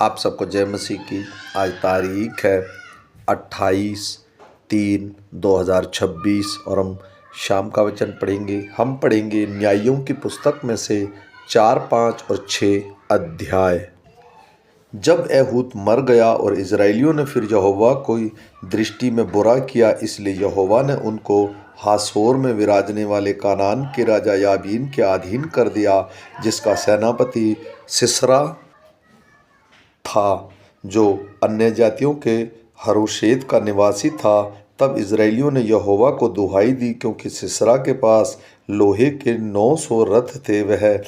आप सबको जय मसीह की। आज तारीख है 28/3/2026 और हम शाम का वचन पढ़ेंगे। हम पढ़ेंगे न्यायों की पुस्तक में से 4, 5 और 6 अध्याय। जब एहूद मर गया और इज़राइलियों ने फिर यहोवा की दृष्टि में बुरा किया, इसलिए यहोवा ने उनको हासोर में विराजने वाले कानान के राजा याबीन के अधीन कर दिया, जिसका सेनापति सिसरा था, जो अन्य जातियों के हरोशेत का निवासी था। तब इज़राइलियों ने यहोवा को दुहाई दी, क्योंकि सिसरा के पास लोहे के 900 रथ थे। वह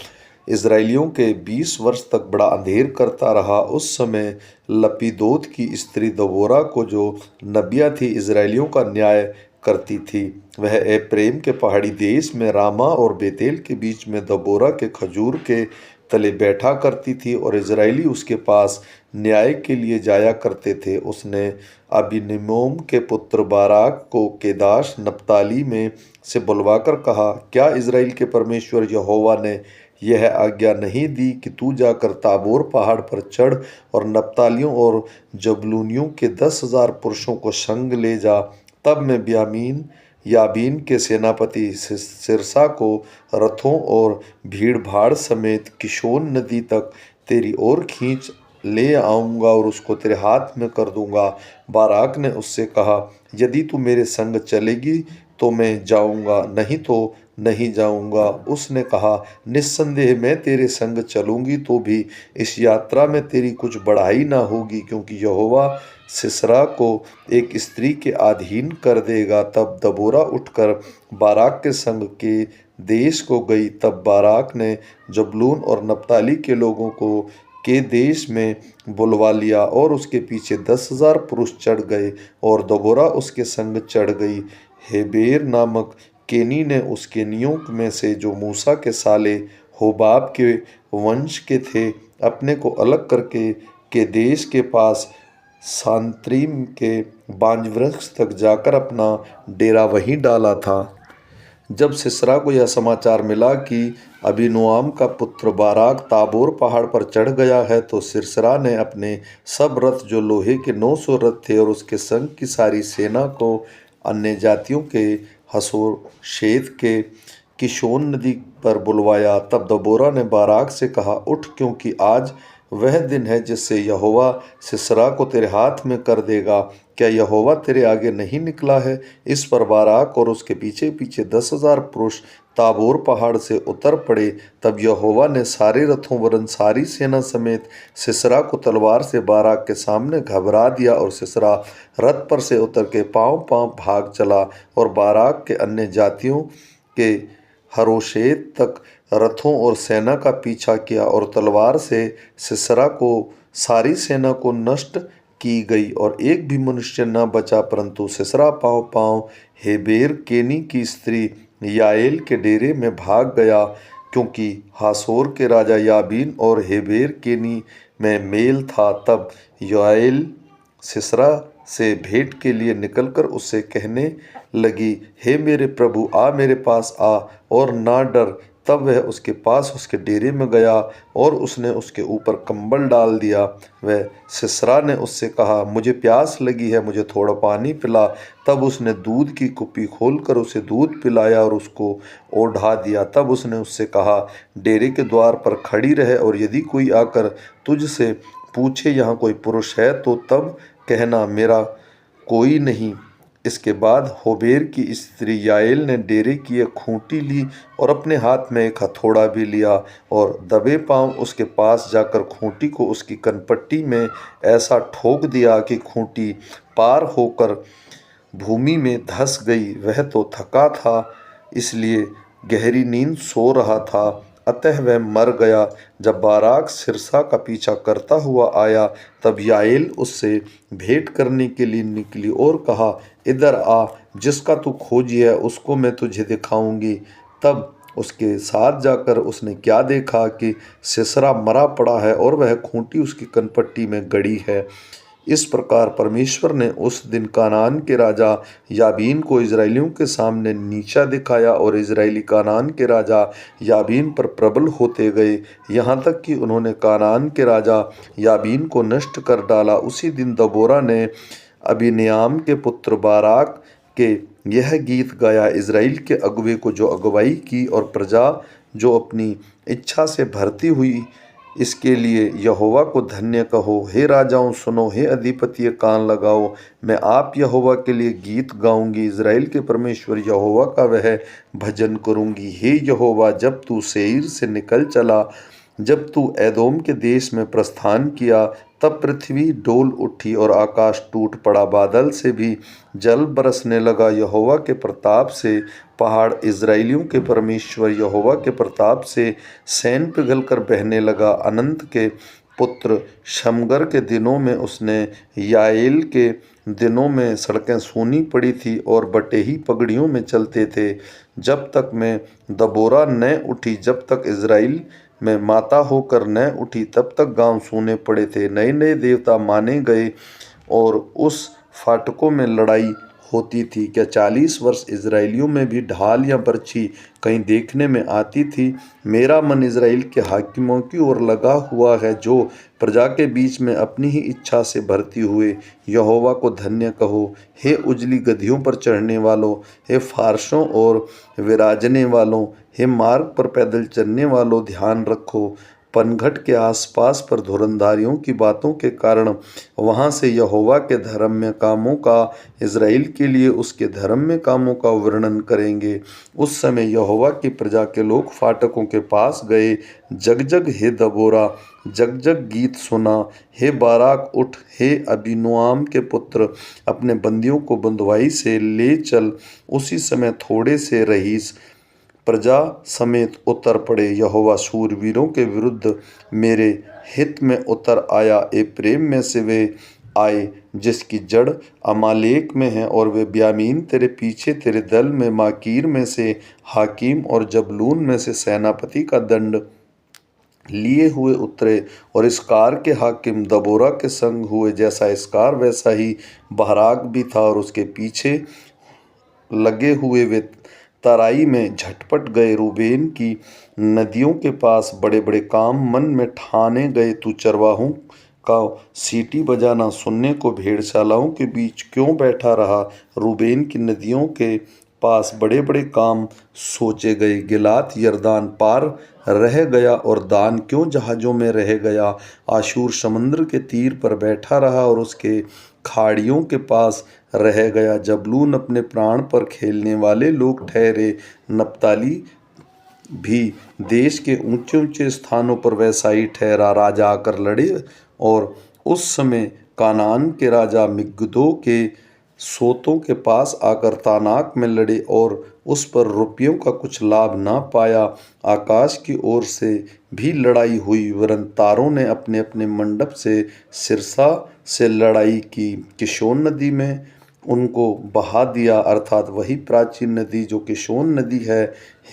इज़राइलियों के 20 वर्ष तक बड़ा अंधेर करता रहा। उस समय लपीदोत की स्त्री दबोरा को, जो नबिया थी, इज़राइलियों का न्याय करती थी। वह एप्रैम के पहाड़ी देश में रामा और बेतेल के बीच में दबोरा के खजूर के तले बैठा करती थी, और इज़राइली उसके पास न्याय के लिए जाया करते थे। उसने अबीनिमोम के पुत्र बाराक को केदाश नप्ताली में से बुलवाकर कहा, क्या इज़राइल के परमेश्वर यहोवा ने यह आज्ञा नहीं दी कि तू जाकर ताबोर पहाड़ पर चढ़ और नप्तालियों और जबूलूनियों के 10,000 पुरुषों को संग ले जा? तब मैं याबीन के सेनापति सिरसा को रथों और भीड़ भाड़ समेत किशोन नदी तक तेरी ओर खींच ले आऊँगा और उसको तेरे हाथ में कर दूँगा। बाराक ने उससे कहा, यदि तू मेरे संग चलेगी तो मैं जाऊँगा, नहीं तो नहीं जाऊँगा। उसने कहा, निस्संदेह मैं तेरे संग चलूँगी, तो भी इस यात्रा में तेरी कुछ बढ़ाई ना होगी, क्योंकि यहोवा सिसरा को एक स्त्री के अधीन कर देगा। तब दबोरा उठकर बाराक के संग के देश को गई। तब बाराक ने जबूलून और नप्ताली के लोगों को के देश में बुलवा लिया, और उसके पीछे 10,000 पुरुष चढ़ गए, और दबोरा उसके संग चढ़ गई। हेबेर नामक केनी ने उस केनियों में से, जो मूसा के साले होबाब के वंश के थे, अपने को अलग करके के देश के पास सांत्रीम के बांजवृक्ष तक जाकर अपना डेरा वहीं डाला था। जब सिसरा को यह समाचार मिला कि अबीनोआम का पुत्र बाराक ताबोर पहाड़ पर चढ़ गया है, तो सिसरा ने अपने सब रथ, जो लोहे के 900 रथ थे, और उसके संग की सारी सेना को अन्य जातियों के हसोर शेत के किशोन नदी पर बुलवाया। तब दबोरा ने बाराक से कहा, उठ, क्योंकि आज वह दिन है जिससे यहोवा सिसरा को तेरे हाथ में कर देगा। क्या यहोवा तेरे आगे नहीं निकला है? इस पर बाराक और उसके पीछे पीछे 10,000 पुरुष ताबोर पहाड़ से उतर पड़े। तब यहोवा ने सारे रथों वरन सारी सेना समेत सिसरा को तलवार से बाराक के सामने घबरा दिया, और सिसरा रथ पर से उतर के पाँव पाँव भाग चला, और बाराक के अन्य जातियों के हरोशेत तक रथों और सेना का पीछा किया, और तलवार से सिसरा को सारी सेना को नष्ट की गई, और एक भी मनुष्य न बचा। परंतु सिसरा पाँव पाँव हेबेर केनी की स्त्री याएल के डेरे में भाग गया, क्योंकि हासोर के राजा याबीन और हेबेर केनी में मेल था। तब याएल सिसरा से भेंट के लिए निकलकर उससे कहने लगी, हे मेरे प्रभु, आ मेरे पास आ और ना डर। तब वह उसके पास उसके डेरे में गया, और उसने उसके ऊपर कंबल डाल दिया। वह सिसरा ने उससे कहा, मुझे प्यास लगी है, मुझे थोड़ा पानी पिला। तब उसने दूध की कुप्पी खोलकर उसे दूध पिलाया और उसको ओढ़ा दिया। तब उसने उससे कहा, डेरे के द्वार पर खड़ी रहे, और यदि कोई आकर तुझसे पूछे, यहाँ कोई पुरुष है, तो तब कहना, मेरा कोई नहीं। इसके बाद होबेर की स्त्री याएल ने डेरे की एक खूंटी ली, और अपने हाथ में एक हथौड़ा भी लिया, और दबे पांव उसके पास जाकर खूंटी को उसकी कनपट्टी में ऐसा ठोक दिया कि खूंटी पार होकर भूमि में धंस गई। वह तो थका था, इसलिए गहरी नींद सो रहा था, अतः वह मर गया। जब बाराक सिरसा का पीछा करता हुआ आया, तब याएल उससे भेंट करने के लिए निकली और कहा, इधर आ, जिसका तू खोजी है उसको मैं तुझे दिखाऊंगी। तब उसके साथ जाकर उसने क्या देखा कि सिसरा मरा पड़ा है, और वह खूंटी उसकी कनपट्टी में गड़ी है। इस प्रकार परमेश्वर ने उस दिन कानान के राजा याबीन को इजराइलियों के सामने नीचा दिखाया और इजराइली कानान के राजा याबीन पर प्रबल होते गए, यहाँ तक कि उन्होंने कानान के राजा याबीन को नष्ट कर डाला। उसी दिन दबोरा ने अबीनियाम के पुत्र बाराक के यह गीत गाया, इजराइल के अगुवे को जो अगुवाई की और प्रजा जो अपनी इच्छा से भरती हुई, इसके लिए यहोवा को धन्य कहो। हे राजाओं सुनो, हे अधिपति कान लगाओ, मैं आप यहोवा के लिए गीत गाऊंगी, इजराइल के परमेश्वर यहोवा का वह भजन करूंगी। हे यहोवा, जब तू सेईर से निकल चला, जब तू एदोम के देश में प्रस्थान किया, तब पृथ्वी डोल उठी और आकाश टूट पड़ा, बादल से भी जल बरसने लगा। यहोवा के प्रताप से पहाड़ इजराइलियों के परमेश्वर यहोवा के प्रताप से सैन पिघलकर बहने लगा। अनंत के पुत्र शमगर के दिनों में उसने याएल के दिनों में सड़कें सूनी पड़ी थी और बटेही पगड़ियों में चलते थे। जब तक मैं दबोरा न उठी, जब तक इजराइल में माता होकर न उठी, तब तक गांव सूने पड़े थे। नए नए देवता माने गए और उस फाटकों में लड़ाई होती थी। क्या 40 वर्ष इजराइलियों में भी ढाल या बर्छी कहीं देखने में आती थी? मेरा मन इजराइल के हाकिमों की ओर लगा हुआ है, जो प्रजा के बीच में अपनी ही इच्छा से भर्ती हुए। यहोवा को धन्य कहो। हे उजली गधियों पर चढ़ने वालों, हे फारसों और विराजने वालों, हे मार्ग पर पैदल चलने वालों, ध्यान रखो। पनघट के आसपास पर धुरंधारियों की बातों के कारण वहाँ से यहोवा के धर्ममय कामों का, इजराइल के लिए उसके धर्ममय कामों का वर्णन करेंगे। उस समय यहोवा की प्रजा के लोग फाटकों के पास गए। जग जग हे दबोरा, जग जग गीत सुना। हे बाराक उठ, हे अबीनोआम के पुत्र, अपने बंदियों को बंधुआई से ले चल। उसी समय थोड़े से रईस प्रजा समेत उतर पड़े। यहोवा शूरवीरों के विरुद्ध मेरे हित में उतर आया। एप्रेम में से वे आए जिसकी जड़ अमालेक में है, और वे ब्यामीन तेरे पीछे, तेरे दल में माकीर में से हाकिम और जबलून में से सेनापति का दंड लिए हुए उतरे। और इसकार के हाकिम दबोरा के संग हुए, जैसा इसकार वैसा ही बहराक भी था, और उसके पीछे लगे हुए वे तराई में झटपट गए। रूबेन की नदियों के पास बड़े बड़े काम मन में ठाने गए। तू चरवाहों का सीटी बजाना सुनने को भेड़शालाओं के बीच क्यों बैठा रहा? रूबेन की नदियों के पास बड़े बड़े काम सोचे गए। गिलाद यरदान पार रह गया, और दान क्यों जहाज़ों में रह गया? आशूर समुद्र के तीर पर बैठा रहा और उसके खाड़ियों के पास रह गया। जबलून अपने प्राण पर खेलने वाले लोग ठहरे। नप्ताली भी देश के ऊंचे ऊंचे स्थानों पर वैसा ही ठहरा। राजा आकर लड़े, और उस समय कानान के राजा मिग्दो के सोतों के पास आकर तानाक में लड़े, और उस पर रुपयों का कुछ लाभ ना पाया। आकाश की ओर से भी लड़ाई हुई, वरन तारों ने अपने अपने मंडप से सिरसा से लड़ाई की। किशोन नदी में उनको बहा दिया, अर्थात वही प्राचीन नदी जो किशोन नदी है।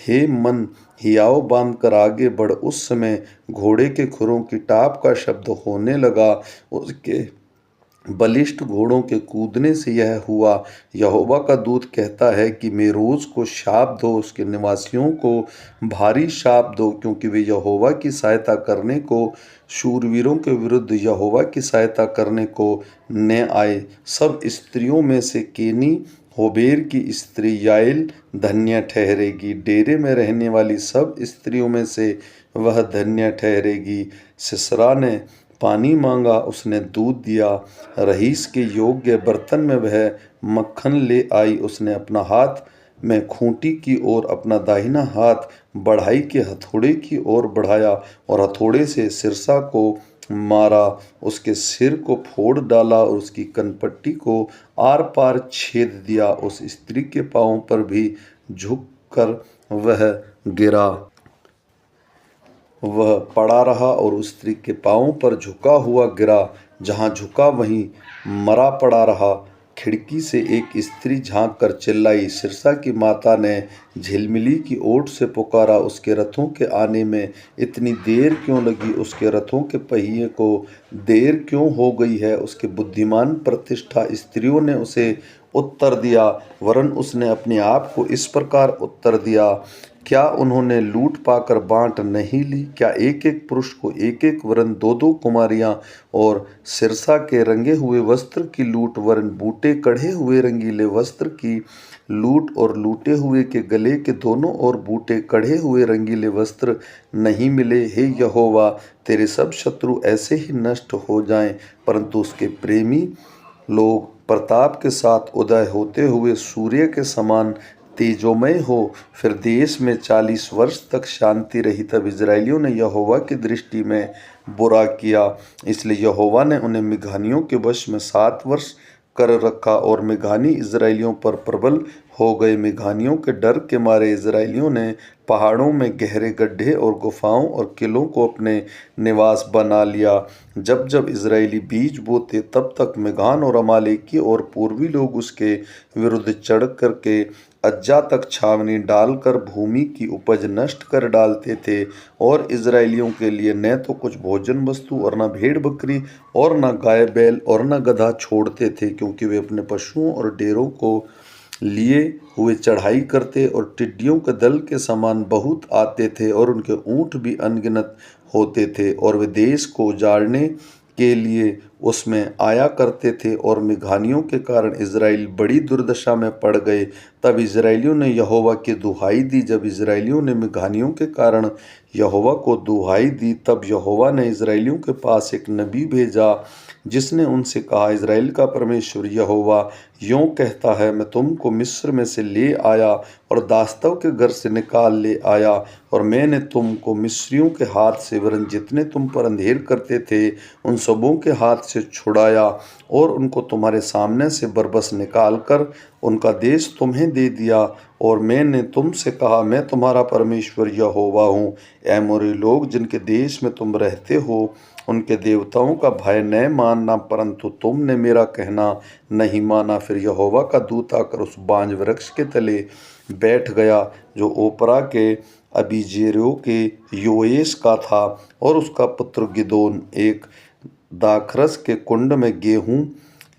हे मन, हियाव बांध कर आगे बढ़। उस समय घोड़े के खुरों की टाप का शब्द होने लगा। उसके बलिष्ठ घोड़ों के कूदने से यह हुआ। यहोवा का दूत कहता है कि मेरोज को शाप दो, उसके निवासियों को भारी शाप दो, क्योंकि वे यहोवा की सहायता करने को, शूरवीरों के विरुद्ध यहोवा की सहायता करने को न आए। सब स्त्रियों में से केनी होबेर की स्त्री याएल धन्य ठहरेगी। डेरे में रहने वाली सब स्त्रियों में से वह धन्य ठहरेगी। सिसरा ने पानी मांगा, उसने दूध दिया। रईस के योग्य बर्तन में वह मक्खन ले आई। उसने अपना हाथ में खूंटी की ओर, अपना दाहिना हाथ बढ़ाई के हथौड़े की ओर बढ़ाया, और हथौड़े से सिरसा को मारा। उसके सिर को फोड़ डाला और उसकी कनपट्टी को आर पार छेद दिया। उस स्त्री के पांवों पर भी झुककर वह गिरा। वह पड़ा रहा और उस स्त्री के पांवों पर झुका हुआ गिरा। जहाँ झुका वहीं मरा पड़ा रहा। खिड़की से एक स्त्री झांक कर चिल्लाई। सिरसा की माता ने झिलमिली की ओट से पुकारा, उसके रथों के आने में इतनी देर क्यों लगी? उसके रथों के पहिए को देर क्यों हो गई है? उसके बुद्धिमान प्रतिष्ठा स्त्रियों ने उसे उत्तर दिया, वरन उसने अपने आप को इस प्रकार उत्तर दिया, क्या उन्होंने लूट पाकर बांट नहीं ली? क्या एक एक पुरुष को एक एक वरन दो दो कुमारियां और सिरसा के रंगे हुए वस्त्र की लूट वरन बूटे कढ़े हुए रंगीले वस्त्र की लूट और लूटे हुए के गले के दोनों ओर बूटे कढ़े हुए रंगीले वस्त्र नहीं मिले? हे यहोवा, तेरे सब शत्रु ऐसे ही नष्ट हो जाएं, परंतु उसके प्रेमी लोग प्रताप के साथ उदय होते हुए सूर्य के समान तेजोमय हो। फिर देश में 40 वर्ष तक शांति रही। तब इजराइलियों ने यहोवा की दृष्टि में बुरा किया, इसलिए यहोवा ने उन्हें मिघानियों के वश में 7 वर्ष कर रखा और मिघानी इजराइलियों पर प्रबल हो गए। मिघानियों के डर के मारे इजराइलियों ने पहाड़ों में गहरे गड्ढे और गुफाओं और किलों को अपने निवास बना लिया। जब जब इजरायली बीज बोते तब तक मिघान और अमालेकी और पूर्वी लोग उसके विरुद्ध चढ़ करके अज्जा तक छावनी डालकर भूमि की उपज नष्ट कर डालते थे और इजरायलियों के लिए न तो कुछ भोजन वस्तु और न भेड़ बकरी और न गाय बैल और न गधा छोड़ते थे, क्योंकि वे अपने पशुओं और डेरों को लिए हुए चढ़ाई करते और टिड्डियों के दल के समान बहुत आते थे और उनके ऊँट भी अनगिनत होते थे और वे देश को उजाड़ने के लिए उसमें आया करते थे और मिघानियों के कारण इजराइल बड़ी दुर्दशा में पड़ गए। तब इजराइलियों ने यहोवा की दुहाई दी। जब इजराइलियों ने मिघानियों के कारण यहोवा को दुहाई दी, तब यहोवा ने इजराइलियों के पास एक नबी भेजा, जिसने उनसे कहा, इजराइल का परमेश्वर यहोवा यूँ कहता है, मैं तुमको मिस्र में से ले आया और दास्तव के घर से निकाल ले आया, और मैंने तुमको मिस्रियों के हाथ से वरन जितने तुम पर अंधेर करते थे उन सबों के हाथ से छुड़ाया और उनको तुम्हारे सामने से बरबस निकाल कर उनका देश तुम्हें दे दिया। और मैंने तुमसे कहा, मैं तुम्हारा परमेश्वर यहोवा हूँ। एमोरी लोग जिनके देश में तुम रहते हो, उनके देवताओं का भय न मानना, परंतु तुमने मेरा कहना नहीं माना। फिर यहोवा का दूत आकर उस बांज वृक्ष के तले बैठ गया जो ओपरा के अबीजेरों के योएस का था, और उसका पुत्र गिदोन एक दाखरस के कुंड में गेहूं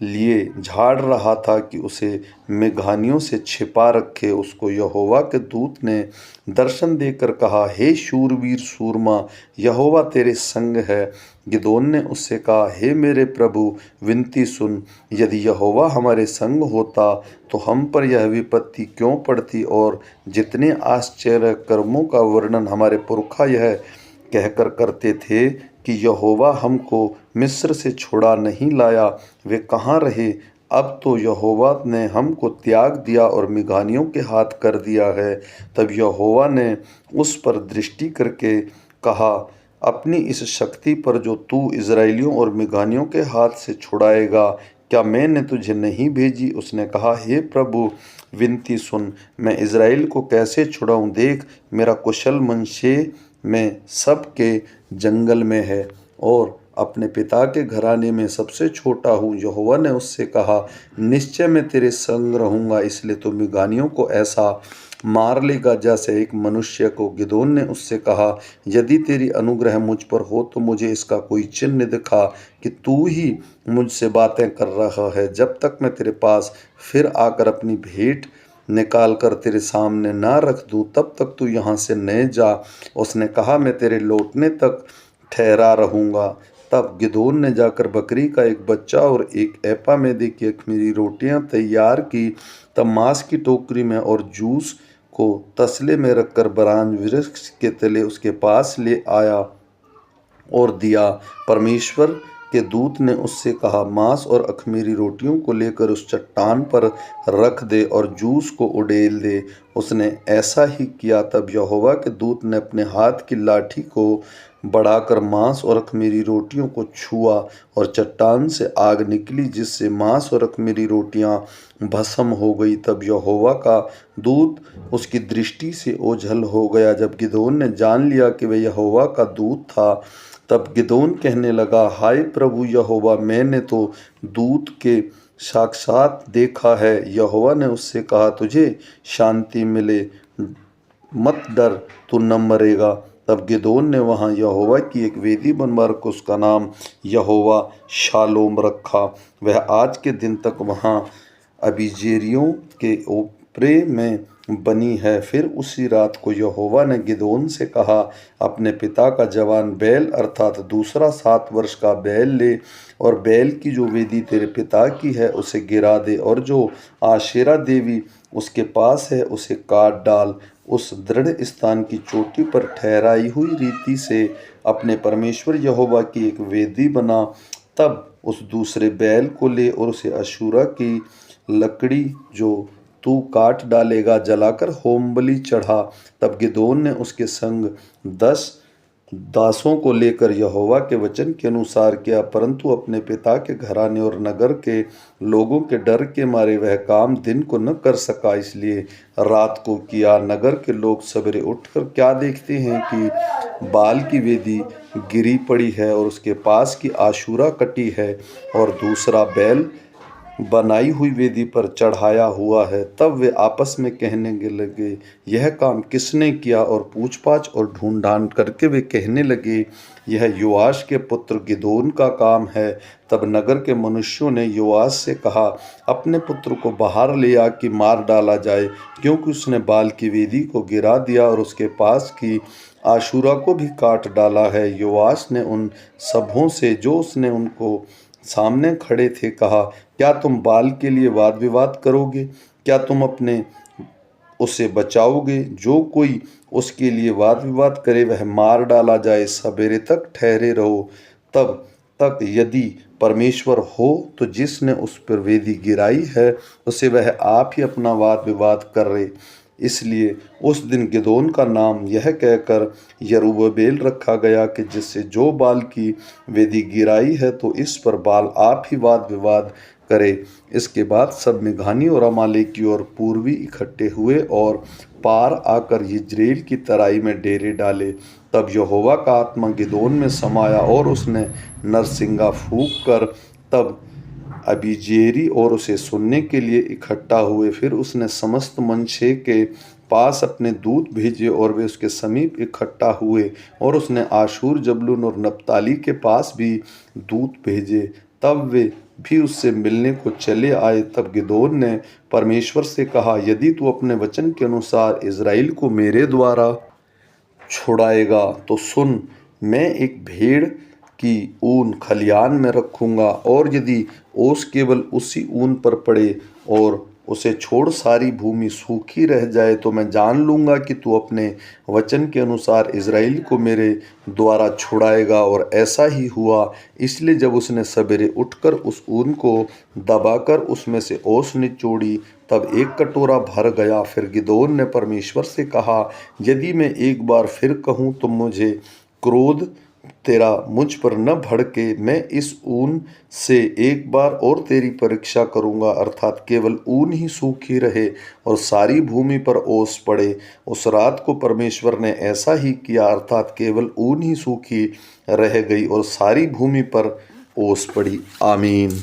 लिए झाड़ रहा था कि उसे मेघानियों से छिपा रखे। उसको यहोवा के दूत ने दर्शन देकर कहा, हे शूरवीर सूरमा, यहोवा तेरे संग है। गिदोन ने उससे कहा, हे मेरे प्रभु, विनती सुन, यदि यहोवा हमारे संग होता तो हम पर यह विपत्ति क्यों पड़ती? और जितने आश्चर्य कर्मों का वर्णन हमारे पुरखा यह कहकर करते थे कि यहोवा हमको मिस्र से छुड़ा नहीं लाया, वे कहाँ रहे? अब तो यहोवा ने हमको त्याग दिया और मिघानियों के हाथ कर दिया है। तब यहोवा ने उस पर दृष्टि करके कहा, अपनी इस शक्ति पर जो तू इजराइलियों और मिघानियों के हाथ से छुड़ाएगा, क्या मैंने तुझे नहीं भेजी? उसने कहा, हे प्रभु, विनती सुन, मैं इजराइल को कैसे छुड़ाऊँ? देख, मेरा कुशल मनशे में सब के जंगल में है और अपने पिता के घराने में सबसे छोटा हूँ। यहोवा ने उससे कहा, निश्चय मैं तेरे संग रहूँगा, इसलिए तो मिघानियों को ऐसा मार लेगा जैसे एक मनुष्य को। गिदोन ने उससे कहा, यदि तेरी अनुग्रह मुझ पर हो तो मुझे इसका कोई चिन्ह दिखा कि तू ही मुझसे बातें कर रहा है, जब तक मैं तेरे पास फिर आकर अपनी भेंट निकाल कर तेरे सामने ना रख दूँ, तब तक तू यहाँ से न जा। उसने कहा, मैं तेरे लौटने तक ठहरा रहूँगा। तब गिदोन ने जाकर बकरी का एक बच्चा और एक एपा मैदे की अख़मीरी रोटियां तैयार की। तब मांस की टोकरी में और जूस को तसले में रखकर बरांज वृक्ष के तले उसके पास ले आया और दिया। परमेश्वर के दूत ने उससे कहा, मांस और अख़मीरी रोटियों को लेकर उस चट्टान पर रख दे और जूस को उड़ेल दे। उसने ऐसा ही किया। तब यहोवा के दूत ने अपने हाथ की लाठी को बढ़ाकर मांस और अख़मीरी रोटियों को छुआ और चट्टान से आग निकली, जिससे मांस और अख़मीरी रोटियां भस्म हो गई। तब यहोवा का दूत उसकी दृष्टि से ओझल हो गया। जब गिदोन ने जान लिया कि वह यहोवा का दूत था, तब गिदोन कहने लगा, हाय प्रभु यहोवा, मैंने तो दूत के साक्षात देखा है। यहोवा ने उससे कहा, तुझे शांति मिले, मत डर, तू न मरेगा। तब गिदोन ने वहाँ यहोवा की एक वेदी बनवा कर उसका नाम यहोवा शालोम रखा। वह आज के दिन तक वहाँ अबीजेरियों के ओपरे में बनी है। फिर उसी रात को यहोवा ने गिदोन से कहा, अपने पिता का जवान बैल अर्थात दूसरा 7 वर्ष का बैल ले और बैल की जो वेदी तेरे पिता की है उसे गिरा दे, और जो आशेरा देवी उसके पास है उसे काट डाल। उस दृढ़ स्थान की चोटी पर ठहराई हुई रीति से अपने परमेश्वर यहोवा की एक वेदी बना। तब उस दूसरे बैल को ले और उसे अशूरा की लकड़ी जो तू काट डालेगा जलाकर होम बलि चढ़ा। तब गिदोन ने उसके संग 10 दासों को लेकर यहोवा के वचन के अनुसार किया, परंतु अपने पिता के घराने और नगर के लोगों के डर के मारे वह काम दिन को न कर सका, इसलिए रात को किया। नगर के लोग सवेरे उठकर क्या देखते हैं कि बाल की वेदी गिरी पड़ी है और उसके पास की आशूरा कटी है और दूसरा बैल बनाई हुई वेदी पर चढ़ाया हुआ है। तब वे आपस में कहने लगे, यह काम किसने किया? और पूछपाछ और ढूंढान करके वे कहने लगे, यह योआश के पुत्र गिदोन का काम है। तब नगर के मनुष्यों ने योआश से कहा, अपने पुत्र को बाहर ले आ कि मार डाला जाए, क्योंकि उसने बाल की वेदी को गिरा दिया और उसके पास की आशूरा को भी काट डाला है। योआश ने उन सबों से जो उसने उनको सामने खड़े थे कहा, क्या तुम बाल के लिए वाद विवाद करोगे? क्या तुम अपने उसे बचाओगे? जो कोई उसके लिए वाद विवाद करे वह मार डाला जाए। सवेरे तक ठहरे रहो, तब तक यदि परमेश्वर हो तो जिसने उस पर वेदी गिराई है उसे वह आप ही अपना वाद विवाद करे। इसलिए उस दिन गिदोन का नाम यह कहकर यरूब्बेल रखा गया कि जिससे जो बाल की वेदी गिराई है तो इस पर बाल आप ही वाद विवाद करे। इसके बाद सब मिघानी और अमालेकी और पूर्वी इकट्ठे हुए और पार आकर यिज्रेल की तराई में डेरे डाले। तब यहोवा का आत्मा गिदोन में समाया और उसने नरसिंगा फूंक कर तब अबीजेरी और उसे सुनने के लिए इकट्ठा हुए। फिर उसने समस्त मनश्शे के पास अपने दूत भेजे और वे उसके समीप इकट्ठा हुए, और उसने आशूर, जबूलून और नप्ताली के पास भी दूत भेजे। तब वे भी उससे मिलने को चले आए। तब गिदोन ने परमेश्वर से कहा, यदि तू अपने वचन के अनुसार इज़राइल को मेरे द्वारा छुड़ाएगा तो सुन, मैं एक भेड़ की ऊन खलियान में रखूँगा, और यदि ओस केवल उसी ऊन पर पड़े और उसे छोड़ सारी भूमि सूखी रह जाए तो मैं जान लूँगा कि तू अपने वचन के अनुसार इज़राइल को मेरे द्वारा छुड़ाएगा। और ऐसा ही हुआ। इसलिए जब उसने सवेरे उठकर उस ऊन को दबाकर उसमें से ओस निचोड़ी तब एक कटोरा भर गया। फिर गिदोन ने परमेश्वर से कहा, यदि मैं एक बार फिर कहूँ तो मुझे क्रोध तेरा मुझ पर न भड़के, मैं इस ऊन से एक बार और तेरी परीक्षा करूँगा, अर्थात केवल ऊन ही सूखी रहे और सारी भूमि पर ओस पड़े। उस रात को परमेश्वर ने ऐसा ही किया, अर्थात केवल ऊन ही सूखी रह गई और सारी भूमि पर ओस पड़ी। आमीन।